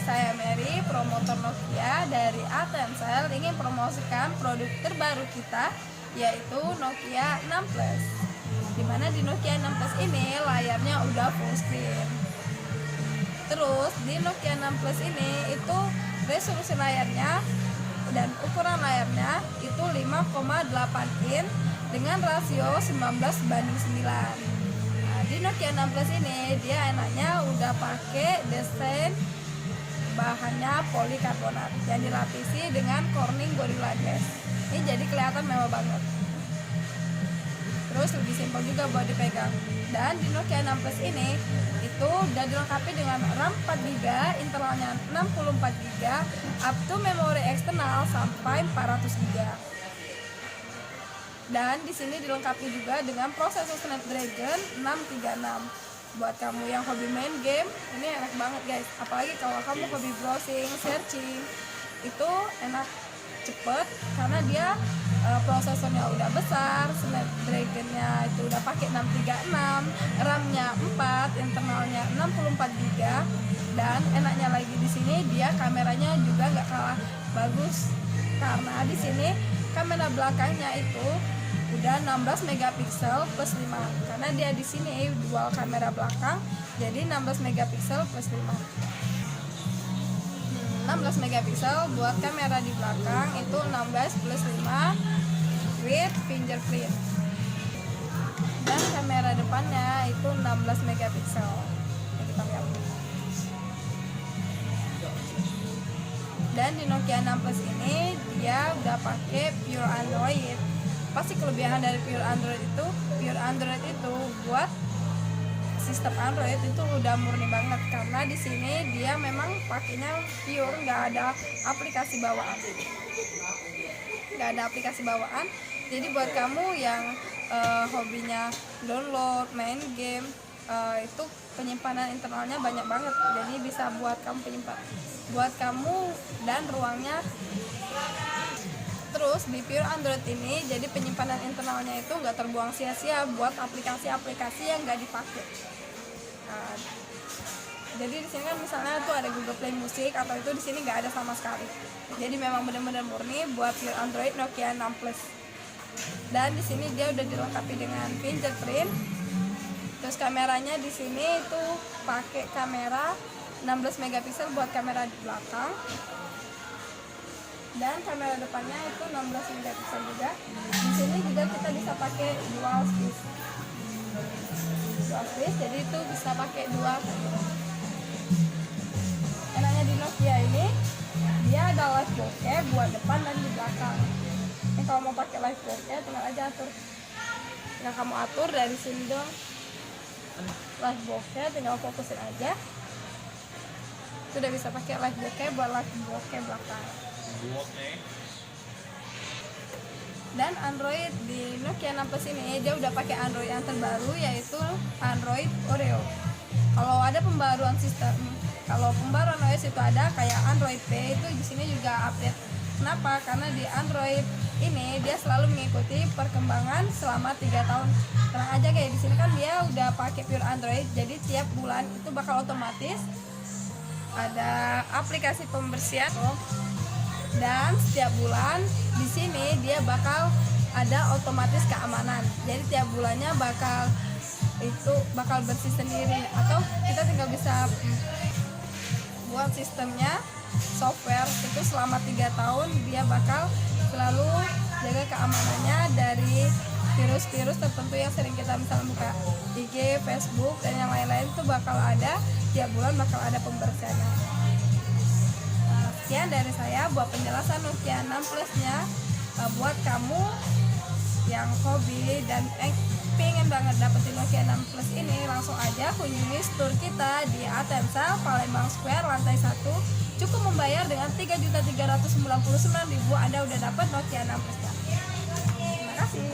saya Mary, promotor Nokia dari Telkomsel, ingin promosikan produk terbaru kita, yaitu Nokia 6 Plus. Dimana di Nokia 6 Plus ini layarnya udah full screen. Terus di Nokia 6 Plus ini itu resolusi layarnya dan ukuran layarnya itu 5,8 inch dengan rasio 19:9. Di Nokia 6 Plus ini dia enaknya udah pakai desain bahannya polikarbonat yang dilapisi dengan Corning Gorilla Glass. Ini jadi kelihatan mewah banget. Terus lebih simpel juga buat dipegang. Dan di Nokia 6 Plus ini itu udah dilengkapi dengan RAM 4GB, internalnya 64GB, up to memori eksternal sampai 400GB. Dan di sini dilengkapi juga dengan prosesor Snapdragon 636. Buat kamu yang hobi main game, ini enak banget guys. Apalagi kalau kamu hobi browsing, searching, itu enak, cepet karena dia prosesornya udah besar, Snapdragonnya itu udah pakai 636, RAM-nya 4, internalnya 64GB. Dan enaknya lagi di sini dia kameranya juga nggak kalah bagus karena di sini kamera belakangnya itu udah 16 megapiksel plus 5 karena dia di sini dual kamera belakang, jadi 16 megapiksel plus 5. 16 megapiksel buat kamera di belakang itu 16 plus 5 with fingerprint. Dan kamera depannya itu 16 megapiksel. Ini kita lihat. Dan di Nokia 6 Plus ini dia udah pakai pure Android. Pasti kelebihan dari pure Android itu buat sistem Android itu udah murni banget karena di sini dia memang pakainya pure, nggak ada aplikasi bawaan. Jadi buat kamu yang hobinya download, main game, itu penyimpanan internalnya banyak banget. Jadi bisa buat kamu dan ruangnya. Terus di pure Android ini jadi penyimpanan internalnya itu nggak terbuang sia-sia buat aplikasi-aplikasi yang nggak dipakai. Jadi di sini kan misalnya tuh ada Google Play Music atau itu di sini nggak ada sama sekali. Jadi memang benar-benar murni buat pure Android Nokia 6 Plus. Dan di sini dia udah dilengkapi dengan fingerprint. Terus kameranya di sini itu pakai kamera 16 megapiksel buat kamera di belakang. Dan kamera depannya itu 16 megapiksel juga. Di sini juga kita bisa pakai dual switch. Jadi itu bisa pakai dua. Enaknya di Nokia ini dia ada live bokeh buat depan dan di belakang. Ini kalau mau pakai live bokeh tinggal aja atur. Yang kamu atur dari sini dong. Live bokeh tinggal fokusin aja. Sudah bisa pakai live bokeh buat live bokeh belakang. Dan Android di Nokia 6 Plus ini dia udah pakai Android yang terbaru, yaitu Android Oreo. Kalau ada pembaruan sistem, kalau pembaruan OS itu ada kayak Android P, itu di sini juga update. Kenapa? Karena di Android ini dia selalu mengikuti perkembangan selama 3 tahun. Tenang aja, kayak di sini kan dia udah pakai pure Android, jadi tiap bulan itu bakal otomatis ada aplikasi pembersihan. Dan setiap bulan di sini dia bakal ada otomatis keamanan. Jadi tiap bulannya bakal bersih sendiri, atau kita tinggal bisa buat sistemnya software itu selama 3 tahun dia bakal selalu jaga keamanannya dari virus-virus tertentu yang sering kita misalnya buka IG, Facebook dan yang lain-lain, itu bakal ada tiap bulan bakal ada pembersihannya. Sekian dari saya buat penjelasan Nokia 6 Plus-nya. Buat kamu yang hobi dan pengen banget dapetin Nokia 6 Plus ini, langsung aja kunjungi store kita di Telkomsel Palembang Square lantai 1. Cukup membayar dengan 3.399.000 Anda udah dapat Nokia 6 Plus. Terima kasih.